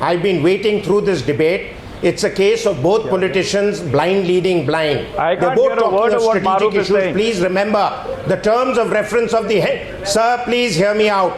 I've been waiting through this debate. It's a case of both politicians blind leading blind. I They're can't both hear a word talking of of what strategic Mahrukh is issues. saying. Please remember the terms of reference of the... Sir, please hear me out.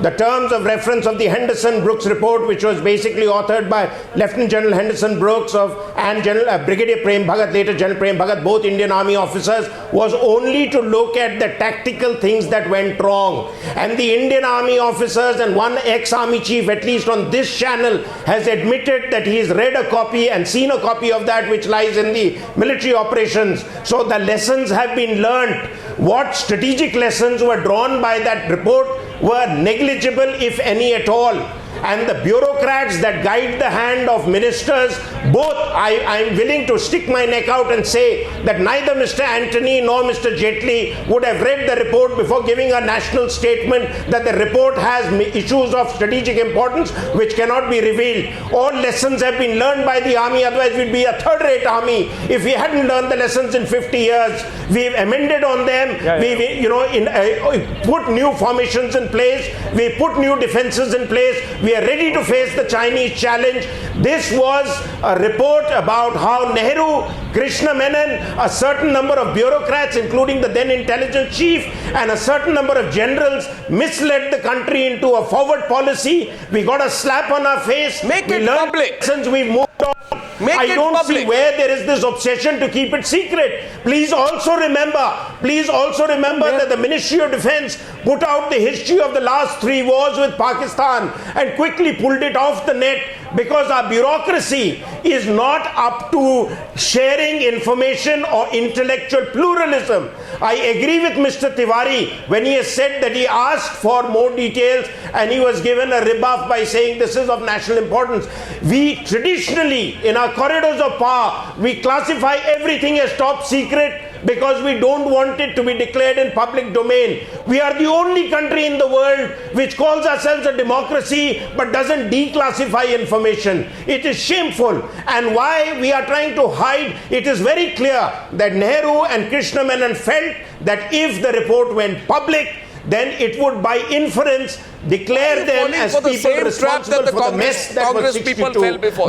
The terms of reference of the Henderson-Brooks report, which was basically authored by Lieutenant General Henderson Brooks and Brigadier Prem Bhagat, later General Prem Bhagat, both Indian Army officers, was only to look at the tactical things that went wrong. And the Indian Army officers and one ex-army chief, at least on this channel, has admitted that he's read a copy and seen a copy of that which lies in the military operations. So the lessons have been learnt. What strategic lessons were drawn by that report were negligible, if any at all. And the bureaucrats that guide the hand of ministers, both, I'm willing to stick my neck out and say that neither Mr. Antony nor Mr. Jaitley would have read the report before giving a national statement that the report has issues of strategic importance which cannot be revealed. All lessons have been learned by the army, otherwise we'd be a third-rate army. If we hadn't learned the lessons in 50 years, we've amended on them, we've put new formations in place, we put new defenses in place, we are ready to face the Chinese challenge. This was a report about how Nehru, Krishna Menon, a certain number of bureaucrats, including the then intelligence chief, and a certain number of generals misled the country into a forward policy. We got a slap on our face. Make it public. Since we've moved on. I don't see where there is this obsession to keep it secret. Please also remember that the Ministry of Defense put out the history of the last 3 wars with Pakistan and quickly pulled it off the net because our bureaucracy is not up to sharing information or intellectual pluralism. I agree with Mr. Tiwari when he has said that he asked for more details and he was given a rebuff by saying this is of national importance. We traditionally, in our corridors of power, we classify everything as top secret because we don't want it to be declared in public domain. We are the only country in the world which calls ourselves a democracy but doesn't declassify information. It is shameful. And why we are trying to hide, it is very clear that Nehru and Krishna Menon felt that if the report went public, then it would by inference declare them as people responsible for the mess that was 62.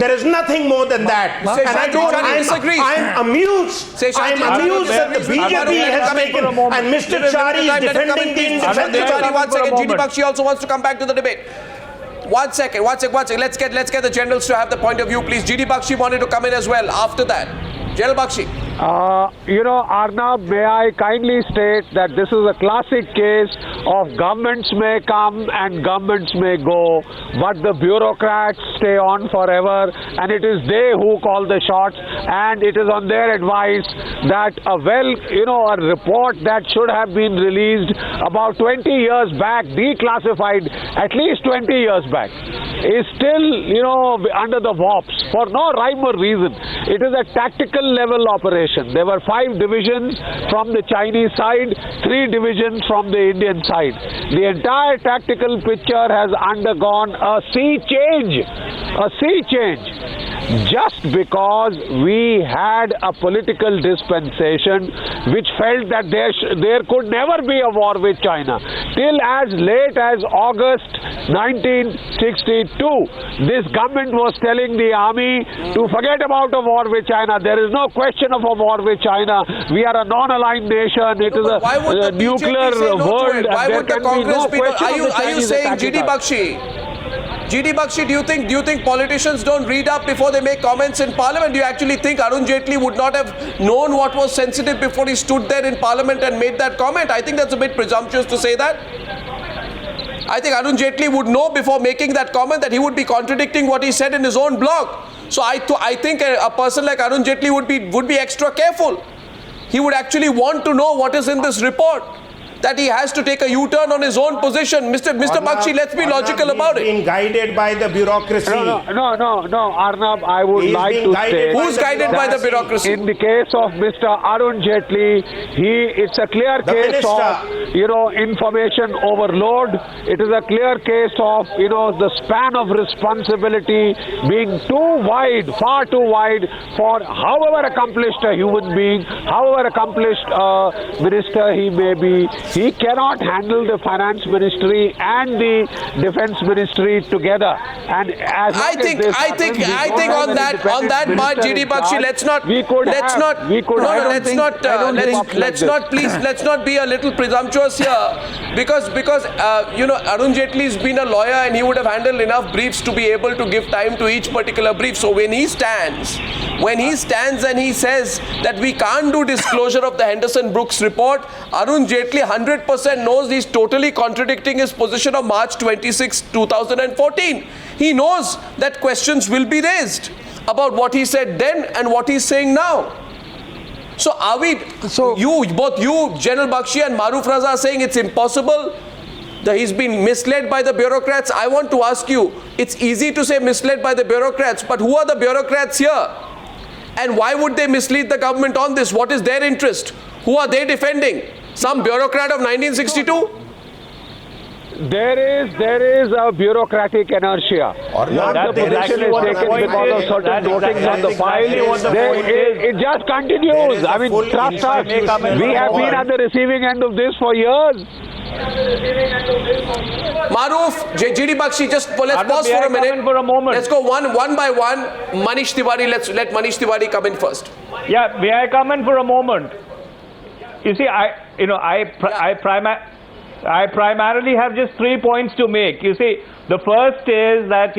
There is nothing more than that. I'm amused that the BJP has taken, and Mr. Chari is defending the indefensible. One second, GD Bakshi also wants to come back to the debate. One second. Let's get the generals to have the point of view, please. GD Bakshi wanted to come in as well after that. General Bakshi. Arnab, may I kindly state that this is a classic case of governments may come and governments may go, but the bureaucrats stay on forever, and it is they who call the shots, and it is on their advice that a report that should have been released about 20 years back, declassified at least 20 years back, is still, under the WOPs for no rhyme or reason. It is a tactical level operation. There were 5 divisions from the Chinese side, 3 divisions from the Indian side. The entire tactical picture has undergone a sea change. Just because we had a political dispensation which felt that there could never be a war with China. Till as late as August 1962, this government was telling the army to forget about a war with China. There is no question of a war with China. We are a non-aligned nation. It is a nuclear world. Why would the Congress people? Are you saying, GD Bakshi, do you think politicians don't read up before they make comments in Parliament? Do you actually think Arun Jaitley would not have known what was sensitive before he stood there in Parliament and made that comment? I think that's a bit presumptuous to say that. I think Arun Jaitley would know before making that comment that he would be contradicting what he said in his own blog. So I think a person like Arun Jaitley would be extra careful. He would actually want to know what is in this report, that he has to take a U-turn on his own position. Mr. Bakshi, let's be logical about it. He's being guided by the bureaucracy. No, Arnab, I would like to say... Who's guided by the bureaucracy? In the case of Mr. Arun Jaitley, it's a clear case of, information overload. It is a clear case of, the span of responsibility being too wide, far too wide for however accomplished a human being, however accomplished minister he may be. He cannot handle the finance ministry and the defense ministry together. And as I think on that part, GD Bakshi, let's not be a little presumptuous here, because Arun Jaitley has been a lawyer and he would have handled enough briefs to be able to give time to each particular brief. So when he stands and he says that we can't do disclosure of the Henderson Brooks report, Arun Jaitley 100% knows he's totally contradicting his position of March 26, 2014. He knows that questions will be raised about what he said then and what he's saying now. So both you, General Bakshi and Maruf Raza are saying it's impossible, that he's been misled by the bureaucrats. I want to ask you, it's easy to say misled by the bureaucrats, but who are the bureaucrats here? And why would they mislead the government on this? What is their interest? Who are they defending? Some bureaucrat of 1962? There is a bureaucratic inertia. The position is taken because of certain notings on the file. It just continues. I mean, trust us. We have been at the receiving end of this for years. Maruf, GD Bakshi, let's pause for a minute. Let's go one by one. Manish Tiwari, let Manish Tiwari come in first. Yeah, may I come in for a moment? You see, I primarily have just 3 points to make. You see, the first is that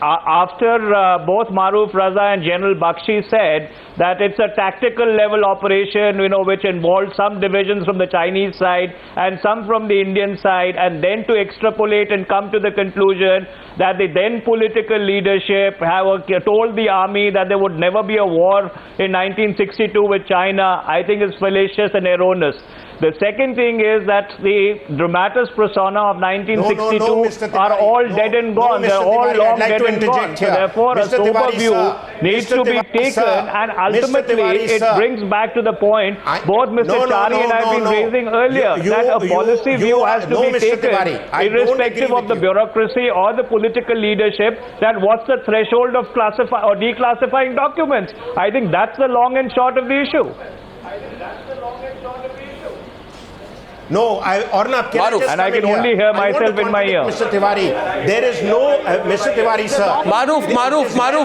after both Maruf Raza and General Bakshi said that it's a tactical level operation, which involved some divisions from the Chinese side and some from the Indian side, and then to extrapolate and come to the conclusion that the then political leadership told the army that there would never be a war in 1962 with China, I think is fallacious and erroneous. The second thing is that the dramatis persona of 1962 are all dead and gone. They're all long dead and gone. So therefore, a sober view needs to be taken, and ultimately it brings back to the point both Mr. Chari and I have been raising earlier, that a policy view has to be taken, irrespective of the bureaucracy or the political leadership, that what's the threshold of declassifying documents. I think that's the long and short of the issue. No, Ornab, can I just and I can only hear myself in my ear. Mr. Tiwari, there is no, Mr. Tiwari, sir. Maruf,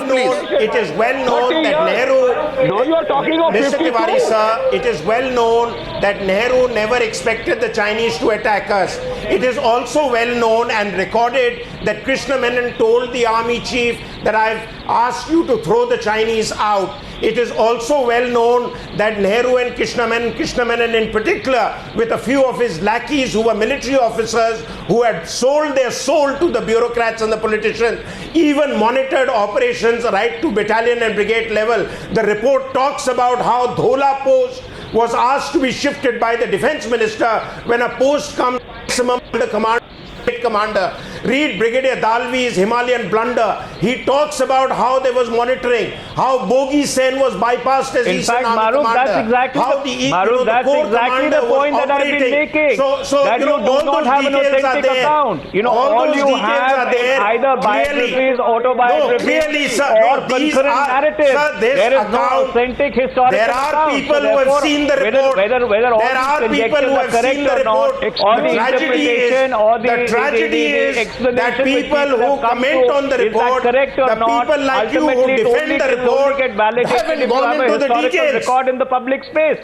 please. It is well known that Nehru... No, you are talking of Mr. 52. Tiwari, sir, it is well known that Nehru never expected the Chinese to attack us. It is also well known and recorded that Krishna Menon told the army chief that I've asked you to throw the Chinese out. It is also well known that Nehru and Krishna Menon in particular, with a few of his lackeys who were military officers who had sold their soul to the bureaucrats and the politicians, even monitored operations right to battalion and brigade level. The report talks about how Dhola post was asked to be shifted by the defense minister when a post comes maximum the commander. Read Brigadier Dalvi's Himalayan blunder. He talks about how there was monitoring, how Bogi Sen was bypassed as Eastern Army commander. That's exactly the point that I've been making. That you do not have an authentic account. All you have is either biographies, autobiographies, or concurrent narratives. There is no authentic historical account. There are people who have seen the report. Whether all these conjectures are correct or not, or the interpretation or the tragedy is that people who comment on the report, the people like you who defend the report, haven't gone into the details. Record in the public space.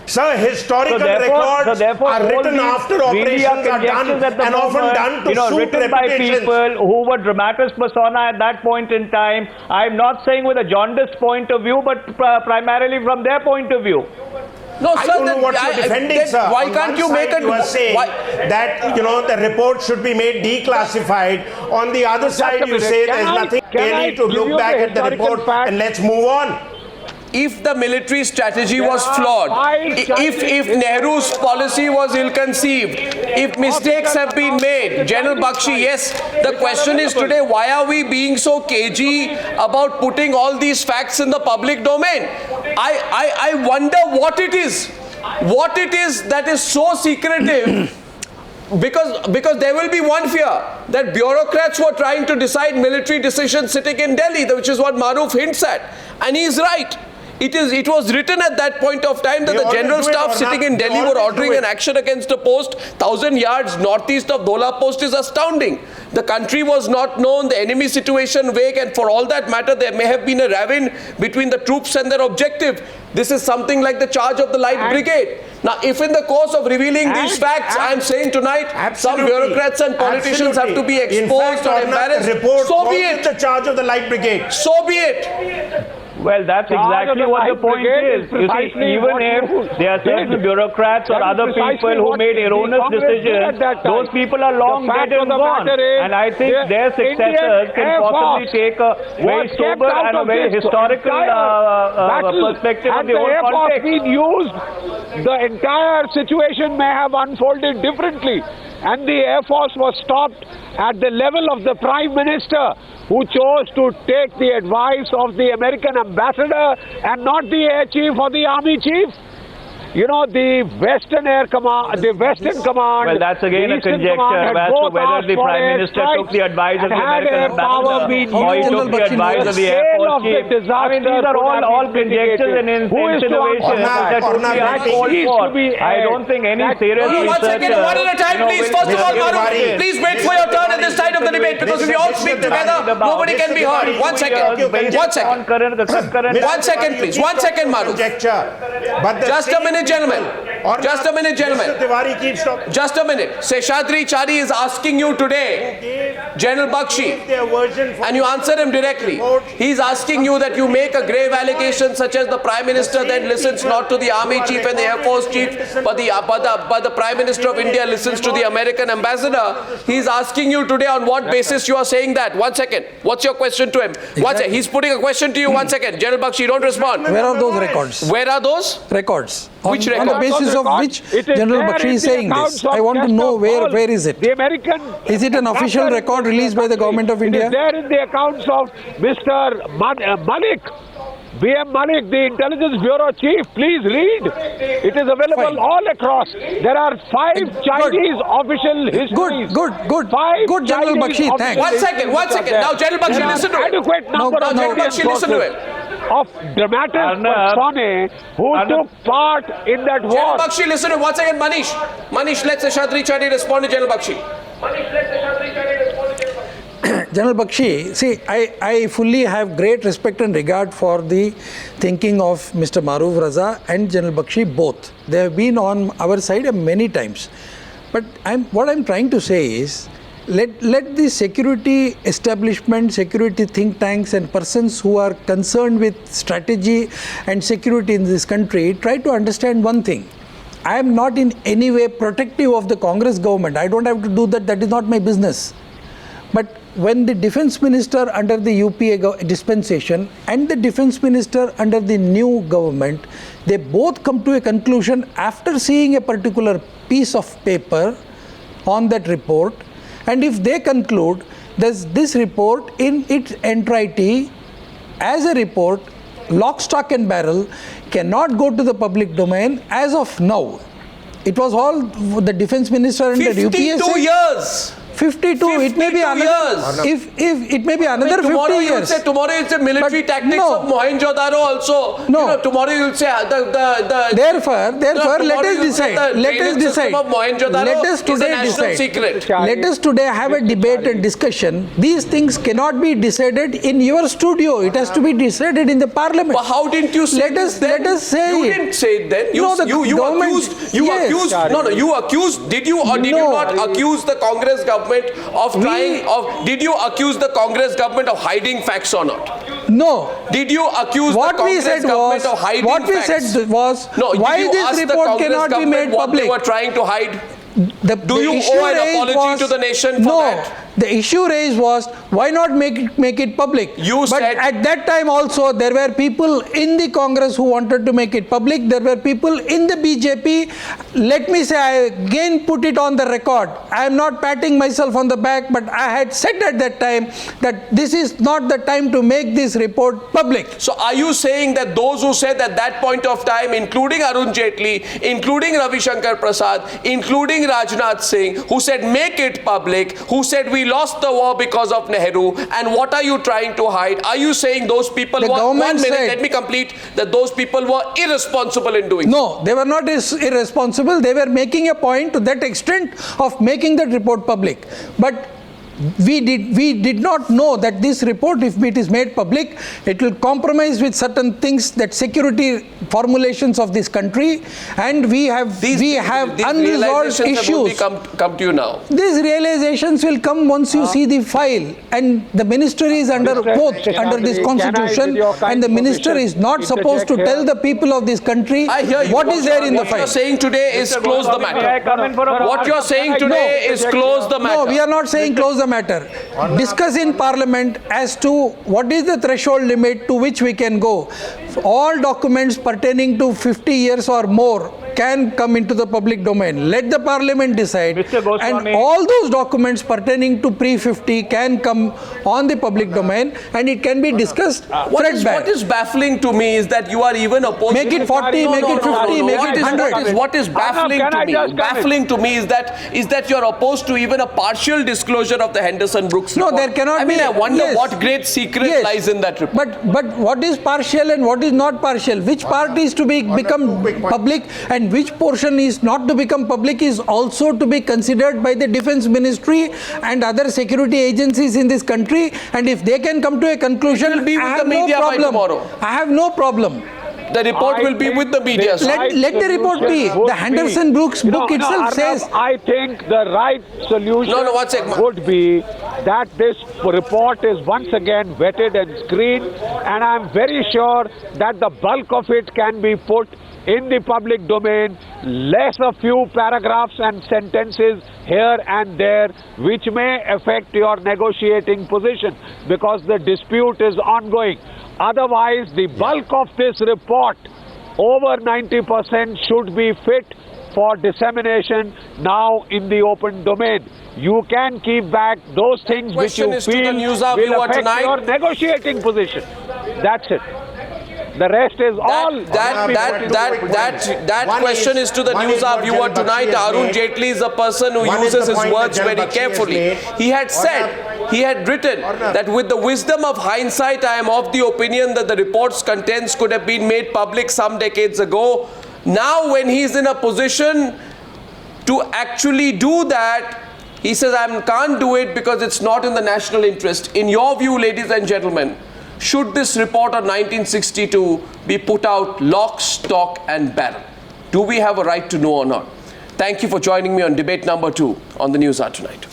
Sir, historical records are written after operations are done and often done to suit written by people who were dramatis persona at that point in time. I'm not saying with a jaundiced point of view, but primarily from their point of view. No, I sir, don't know what you're defending, sir. Why on can't you side, make a... You are saying that, the report should be made declassified. On the other side, you say there's nothing really to look back at the report and let's move on. If the military strategy was flawed, if Nehru's policy was ill-conceived, if mistakes have been made, General Bakshi, yes, the question is today, why are we being so cagey about putting all these facts in the public domain? I wonder what it is that is so secretive. Because there will be one fear, that bureaucrats were trying to decide military decisions sitting in Delhi, which is what Maruf hints at. And he's right. It was written at that point of time that They the general always do it staff or sitting not. in They Delhi were always do ordering it. an action against a post 1,000 yards northeast of Dhola post is astounding. The country was not known, the enemy situation vague, and for all that matter, there may have been a ravine between the troops and their objective. This is something like the charge of the Light Brigade. Now, if in the course of revealing these facts, I am saying tonight, some Absolutely. bureaucrats and politicians have to be exposed or embarrassed, so be it. The charge of the Light Brigade. So be it. Well, that's Charge of exactly the what the Light point Brigade is. is You see, precisely even what if you there are certain did. bureaucrats or That is other precisely people who what made the erroneous Congress did decisions, at that time. those people are long The fact dead of and the gone. matter is, And I think the their successors Indian can Air possibly Force take a very was sober kept out and a of very this historical entire battle. perspective of Had the whole Air Force context. been used, the entire situation may have unfolded differently. And the Air Force was stopped at the level of the Prime Minister, who chose to take the advice of the American ambassador and not the Air Chief or the Army Chief. You know, the Western Air Command, the Western Command. Well, that's again the a Eastern conjecture Command had as to both whether asked the for Prime air Minister took strikes the advice of and the had American air power ambassador, been or he used, took the advice of the the Air scale Force of the Chief. I mean, these are disaster all could have been conjectures and mitigated. Who is to insinuations answer that that? totally Orna, uncalled needs for. to be I don't think any that- serious No, no, one second, researcher, one at a time, please. will- First of all, Mr. Maru, Tiwari. please wait for your turn at this side of the debate, because if we all speak together, nobody can be heard. One second. One second. One second, please. 1 second, Maru. Conjecture. But the Just a same minute, gentlemen. Orna, Just a minute, gentlemen. Mr. Tiwari keeps talking. Just a minute. Seshadri Chari is asking you today, General Bakshi, Their version for and you answer him directly. He's asking you that you make a grave allegation such as the Prime Minister then listens not to the Army Chief and the Air Force Chief, but the Prime Minister of India listens to the American Ambassador. He's asking you today on what basis you are saying that. 1 second. What's your question to him? One second. He's putting a question to you. 1 second. General Bakshi, don't respond. Where are those records? Where are those? Records. Which On the records? basis of which It is General there Bakshi in is the saying accounts this? of I want to Chester know Paul. where is it? The American. Is it an official tracker record in released by the country. government of It India? is there in the accounts of Mr. Malik. B.M. Malik, the Intelligence Bureau Chief, please read. It is available Fine. all across. There are 5 Chinese official histories. Good. 5 Good, General Chinese Bakshi, official thanks. 1 second, 1 second. Now, General Bakshi, There are listen to it. adequate number Now, of General Indian Bakshi, listen to sources it. of dramatis Arnab, personae who Arnab. took part in that war. General Bakshi, listen to it. 1 second, Manish. Manish, let Seshadri Chari respond to General Bakshi. General Bakshi, see, I fully have great respect and regard for the thinking of Mr. Maruf Raza and General Bakshi both. They have been on our side many times. But what I'm trying to say is, let the security establishment, security think tanks and persons who are concerned with strategy and security in this country try to understand one thing. I am not in any way protective of the Congress government. I don't have to do that. That is not my business. But when the defense minister under the UPA dispensation and the defense minister under the new government, they both come to a conclusion after seeing a particular piece of paper on that report, and if they conclude that this report in its entirety as a report, lock, stock and barrel, cannot go to the public domain as of now. It was all the defense minister and the 52 UPA said. years. 52, it may be 52 another. years. If it may be another 50 Tomorrow you'll years. say tomorrow it's a military But tactics no. of Mohenjo-daro also. No. You know, tomorrow you'll say the Therefore, let tomorrow us you'll say decide. the Let us training decide. system of Mohenjo-daro Let us is a today national decide. secret. Let us today have a debate and discussion. These things cannot be decided in your studio. It has to be decided in the parliament. But how didn't you say Let this us- then? let us say You it. didn't say it then. You, No, the you government- accused. You yes. accused. No, you accused. Did you or did you No. not accuse the Congress government of trying of? Did you accuse the Congress government of hiding facts or not? No. Did you accuse What the we Congress said government was, of hiding what we facts? said was, No, why did you this ask the report Congress cannot be government made what public? they were trying to hide? Do you issue owe an raised apology to the nation for no, that? the issue raised was, why not make it public? You but said- at that time also, there were people in the Congress who wanted to make it public. There were people in the BJP. Let me say, I again put it on the record. I am not patting myself on the back, but I had said at that time that this is not the time to make this report public. So are you saying that those who said at that point of time, including Arun Jaitley, including Ravi Shankar Prasad, including Rajnath Singh, who said make it public, who said we lost the war because of Nehru, and what are you trying to hide? Are you saying those people The were, government said, let me complete, that those people were irresponsible in doing No, they were not irresponsible. They were making a point to that extent of making that report public. But we did not know that this report, if it is made public, it will compromise with certain things, that security formulations of this country, and we have these unresolved issues. Come to you now. These realizations will come once you see the file, and the minister is under oath under this constitution, and the minister is not supposed to tell the people of this country I hear you. what is there in the What you're file. saying today is close the May I matter. come in for a What you're saying today is close the matter. No, we are not saying close the matter. Discuss in Parliament as to what is the threshold limit to which we can go. All documents pertaining to 50 years or more can come into the public domain. Let the Parliament decide. Mr. Goswami. And all those documents pertaining to pre-50 can come on the public domain, and it can be discussed What thread-by. is baffling to me is that you are even opposing. Make it 40, make it 50, make it 100. What is baffling Can to I me? just come Baffling to me is that you're opposed to even a partial disclosure of the Henderson Brooks No, report. there cannot I mean, be. I wonder Yes. what great secret Yes. lies in that report. But what is partial and what is not partial? Which part is to become public and which portion is not to become public is also to be considered by the Defense Ministry and other security agencies in this country. And if they can come to a conclusion, It will be with I the have no media by problem. tomorrow. I have no problem. The report will be with the media. sir. Let the report be. The Henderson Brooks book itself says. I think the right solution No, 1 second. would be that this report is once again vetted and screened, and I'm very sure that the bulk of it can be put in the public domain, less a few paragraphs and sentences here and there, which may affect your negotiating position because the dispute is ongoing. Otherwise, the bulk of this report, over 90%, should be fit for dissemination now in the open domain. You can keep back those things which Question you is to the feel Newshour will viewer affect tonight. your negotiating position. That's it. The rest is all. That question is to the Newshour viewer tonight. Arun Jaitley is a person who uses his words very carefully. He had said, he had written that with the wisdom of hindsight, I am of the opinion that the report's contents could have been made public some decades ago. Now when he's in a position to actually do that, he says, I can't do it because it's not in the national interest. In your view, ladies and gentlemen, should this report of 1962 be put out lock, stock and barrel? Do we have a right to know or not? Thank you for joining me on debate number 2 on the Newshour tonight.